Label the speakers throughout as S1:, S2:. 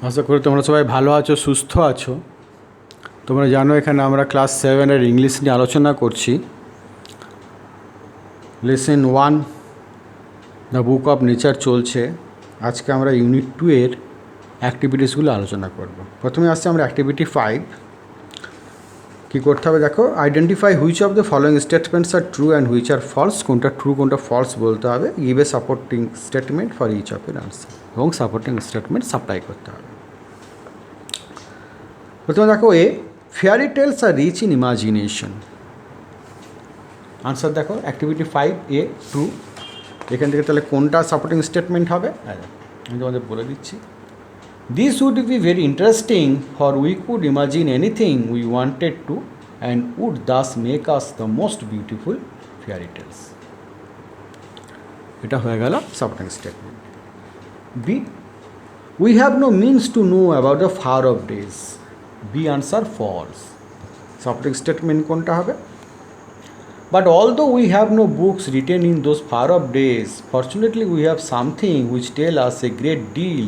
S1: আশা করি তোমরা সবাই ভালো আছো, সুস্থ আছো। তোমরা জানো এখানে আমরা ক্লাস 7-এর ইংলিশ নিয়ে আলোচনা করছি। Lesson 1 the book of nature চলছে। আজকে আমরা ইউনিট 2-এর অ্যাক্টিভিটিসগুলো আলোচনা করব। প্রথমে আসছে আমরা অ্যাক্টিভিটি 5। কী করতে হবে দেখো, identify which of the following statements are true and which are false. কোনটা ট্রু কোনটা ফলস বলতে হবে। Give a supporting statement for each of এর আনসার এবং সাপোর্টিং স্টেটমেন্ট সাপ্লাই করতে হবে। প্রথমে দেখো, fairy tales are rich in imagination. Answer দেখো অ্যাক্টিভিটি 5A ট্রু। এখান থেকে তাহলে কোনটা সাপোর্টিং স্টেটমেন্ট হবে আমি তোমাদের বলে দিচ্ছি। This would be very interesting for we could imagine anything we wanted to and would thus make us the most beautiful fairy tales. এটা হয়ে গেল supporting statement. B, we have no means to know about the far off days. B answer false. Supporting statement কোনটা হবে? But although we have no books written in those far off days, fortunately we have something which tell us a great deal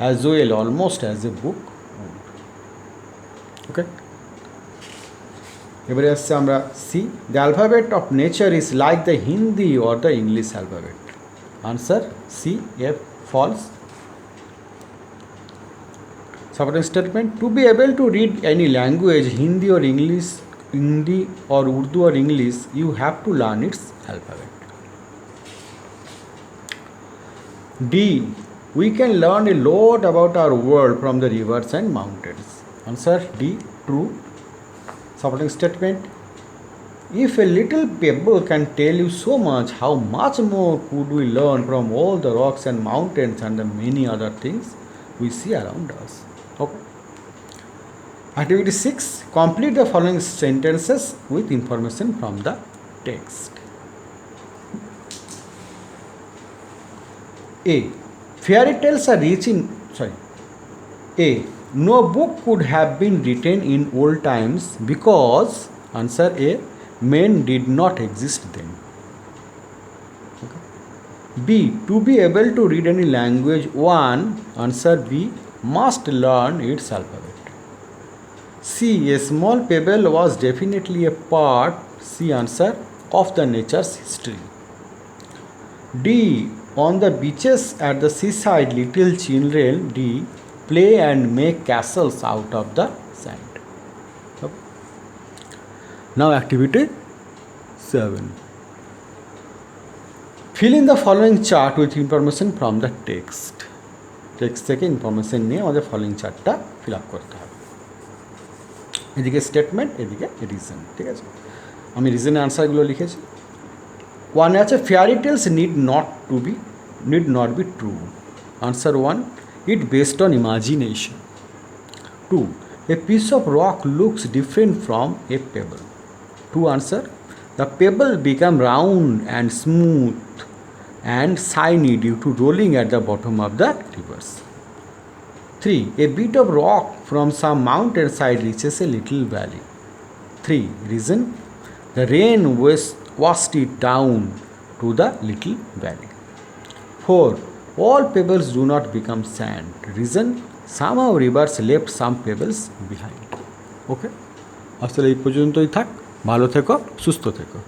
S1: as well, almost as a book would. Okay? এবারে আসছে আমরা C, the alphabet of nature is like the Hindi or the English alphabet. Answer C F false. Supporting statement, to be able to read any language, Hindi or English, Hindi or Urdu or English, you have to learn its alphabet. D, we can learn a lot about our world from the rivers and mountains. Answer D, true. Supporting statement, if a little pebble can tell you so much, how much more could we learn from all the rocks and mountains and the many other things we see around us. Okay. Activity 6, complete the following sentences with information from the text. A, fairy tales are rich in, A, no book could have been written in old times because, answer A, men did not exist then. Okay. B, to be able to read any language, one, answer B, must learn its alphabet. C, a small pebble was definitely a part, C answer, of the nature's history. D, on the beaches at the seaside, little children, D, play and make castles out of the sand. Okay. Now activity 7. Fill in the following chart with information from the text. Text থেকে information নিয়ে আমাদের following চার্টটা fill up করতে হবে। এদিকে statement, এদিকে reason. ঠিক আছে, আমি রিজনের আনসারগুলো লিখেছি। ওয়ানে আছে, fairy tales need not be true. Answer 1, it based on imagination. 2, a piece of rock looks different from a pebble. 2 answer, the pebble become round and smooth and shiny due to rolling at the bottom of the rivers. 3, a bit of rock from some mountain side reaches a little valley. 3, reason, the rain washed it down to the little valley. 4, all pebbles do not become sand. Reason, somehow rivers left some pebbles behind. ওকে, আসলে এই পর্যন্তই থাক। ভালো থেকো, সুস্থ থেকো।